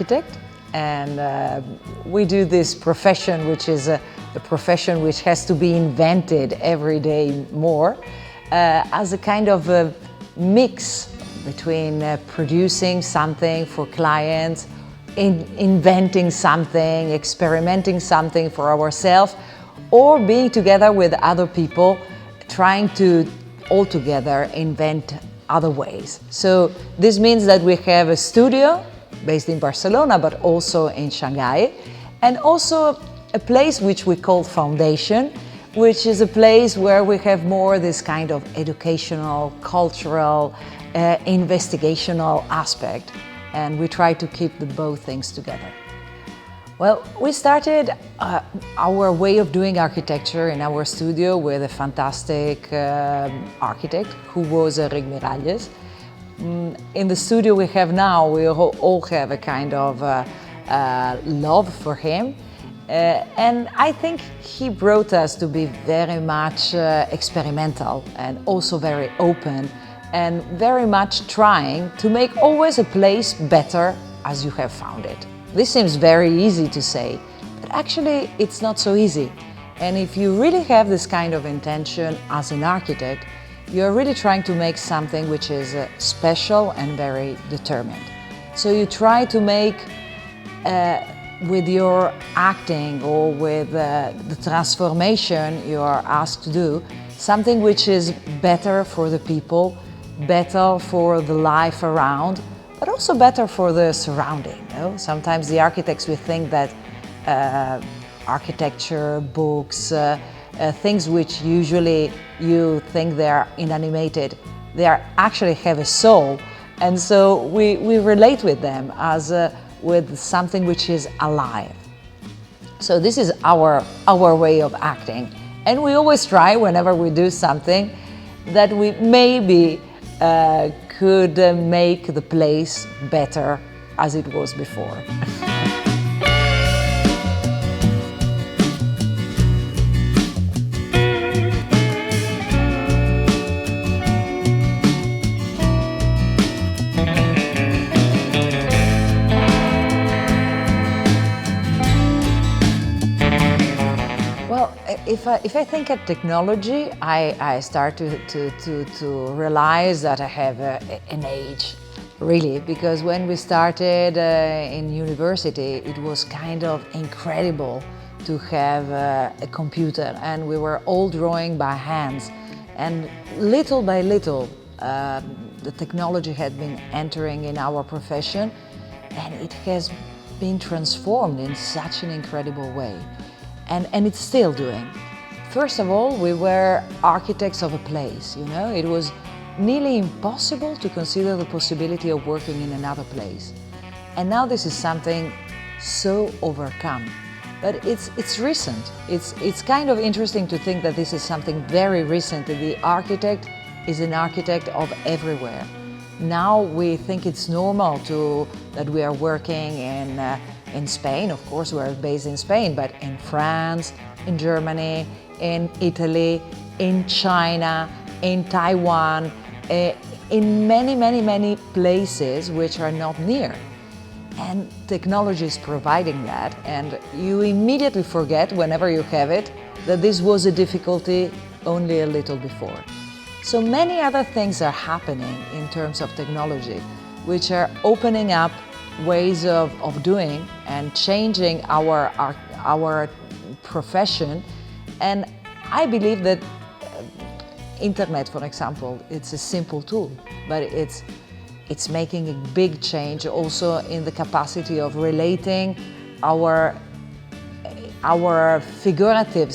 architect, and we do this profession, which is a profession which has to be invented every day more, as a kind of a mix between producing something for clients, inventing something, experimenting something for ourselves, or being together with other people, trying to all together invent other ways. So this means that we have a studio based in Barcelona, but also in Shanghai, and also a place which we call Foundation, which is a place where we have more this kind of educational, cultural, investigational aspect, and we try to keep both things together. Well, we started our way of doing architecture in our studio with a fantastic architect who was Enric Miralles. In the studio we have now, we all have a kind of love for him. And I think he brought us to be very much experimental and also very open and very much trying to make always a place better as you have found it. This seems very easy to say, but actually it's not so easy. And if you really have this kind of intention as an architect, you're really trying to make something which is special and very determined. So you try to make with your acting or with the transformation you are asked to do, something which is better for the people, better for the life around, but also better for the surrounding. You know? Sometimes the architects, we think that architecture, books, things which usually you think they are inanimated, they actually have a soul, and so we relate with them as with something which is alive. So this is our way of acting, and we always try, whenever we do something, that we maybe could make the place better as it was before. If I think of technology, I start to realize that I have an age, really, because when we started in university, it was kind of incredible to have a computer, and we were all drawing by hands, and little by little the technology had been entering in our profession, and it has been transformed in such an incredible way. And it's still doing. First of all, we were architects of a place, you know. It was nearly impossible to consider the possibility of working in another place. And now this is something so overcome. But it's recent. It's kind of interesting to think that this is something very recent, that the architect is an architect of everywhere. Now we think it's normal that we are working in Spain. Of course, we're based in Spain, but in France, in Germany, in Italy, in China, in Taiwan, in many places which are not near. And technology is providing that, and you immediately forget, whenever you have it, that this was a difficulty only a little before. So many other things are happening in terms of technology, which are opening up ways of doing and changing our profession. And I believe that internet, for example, it's a simple tool, but it's making a big change also in the capacity of relating our figurative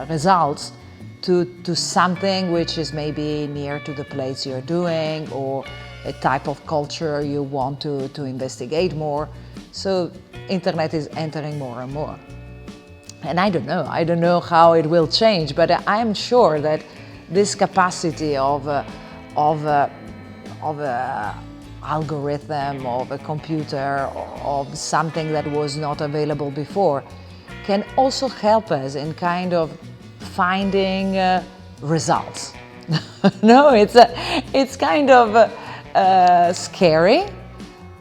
results to something which is maybe near to the place you're doing, or a type of culture you want to investigate more. So internet is entering more and more. And I don't know how it will change, but I'm sure that this capacity of algorithm, of a computer, of something that was not available before, can also help us in kind of finding results. No, it's kind of scary,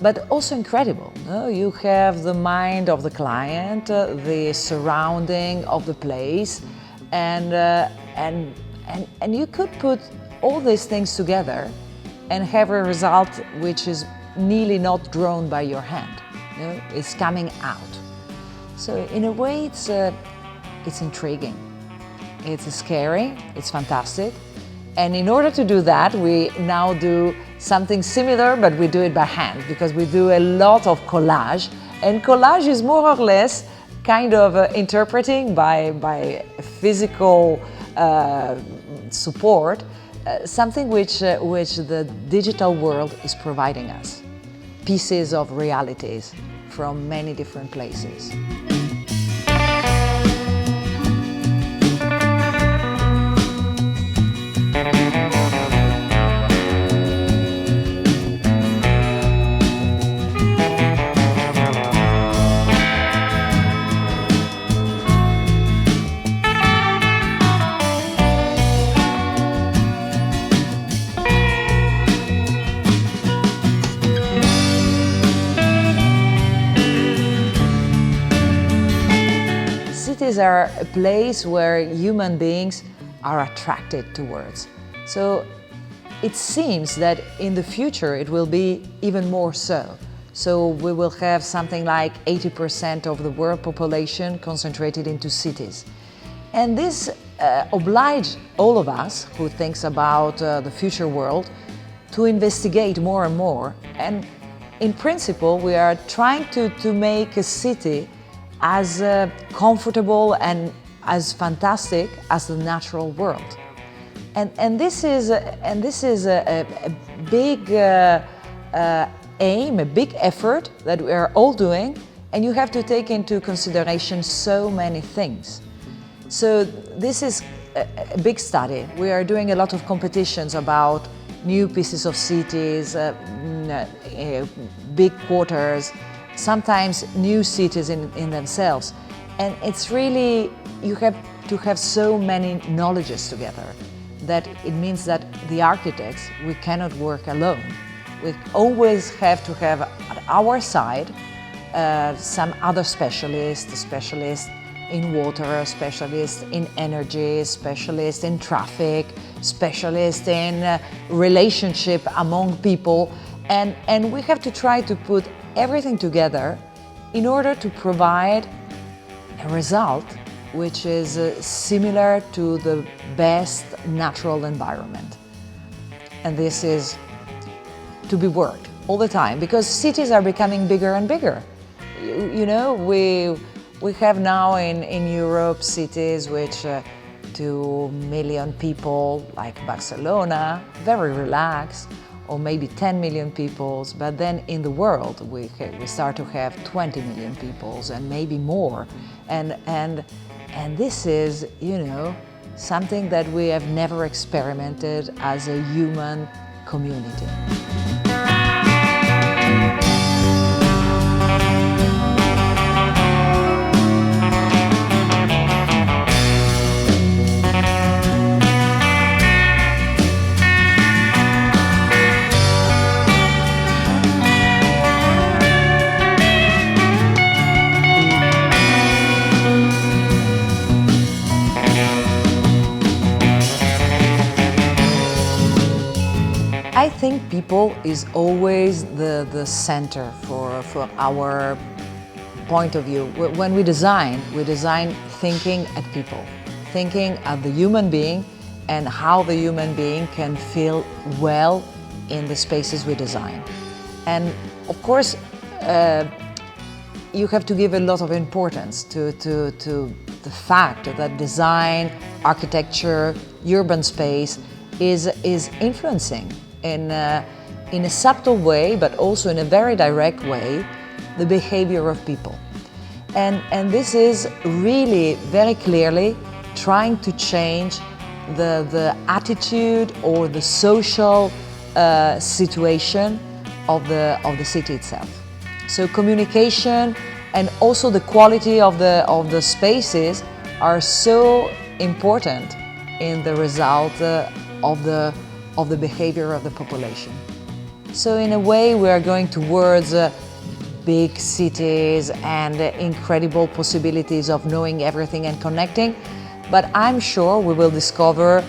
but also incredible. No? You have the mind of the client, the surrounding of the place, and you could put all these things together and have a result which is nearly not drawn by your hand. You know? It's coming out. So in a way, it's intriguing. It's scary. It's fantastic. And in order to do that, we now do something similar, but we do it by hand, because we do a lot of collage. And collage is more or less kind of interpreting by physical support something which the digital world is providing us. Pieces of realities from many different places. Cities are a place where human beings are attracted towards. So it seems that in the future it will be even more so. So we will have something like 80% of the world population concentrated into cities. And this obliges all of us who thinks about the future world to investigate more and more. And in principle, we are trying to make a city as comfortable and as fantastic as the natural world. And this is a big aim, a big effort that we are all doing, and you have to take into consideration so many things. So this is a big study. We are doing a lot of competitions about new pieces of cities, big quarters, sometimes new cities in themselves. And it's really, you have to have so many knowledges together that it means that the architects, we cannot work alone. We always have to have at our side some other specialists in water, specialists in energy, specialists in traffic, specialists in relationship among people. And we have to try to put everything together in order to provide a result which is similar to the best natural environment. And this is to be worked all the time, because cities are becoming bigger and bigger. You know, we have now in Europe cities which 2 million people, like Barcelona, very relaxed, or maybe 10 million people, but then in the world we start to have 20 million people and maybe more. And this is, you know, something that we have never experimented as a human community. I think people is always the center for our point of view. When we design thinking at people, thinking at the human being and how the human being can feel well in the spaces we design. And of course, you have to give a lot of importance to the fact that design, architecture, urban space is influencing in a subtle way, but also in a very direct way, the behavior of people. And this is really very clearly trying to change the attitude or the social situation of the city itself. So communication and also the quality of the spaces are so important in the result of the behavior of the population. So in a way we are going towards big cities and incredible possibilities of knowing everything and connecting, but I'm sure we will discover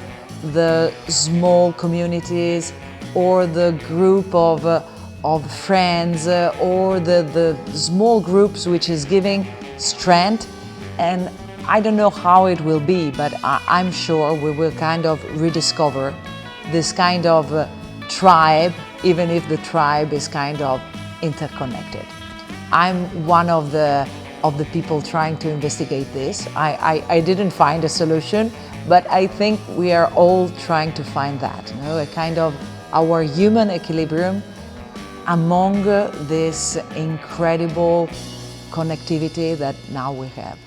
the small communities or the group of friends or the small groups which is giving strength. And I don't know how it will be, but I'm sure we will kind of rediscover this kind of tribe, even if the tribe is kind of interconnected. I'm one of the people trying to investigate this. I didn't find a solution, but I think we are all trying to find that, you know, a kind of our human equilibrium among this incredible connectivity that now we have.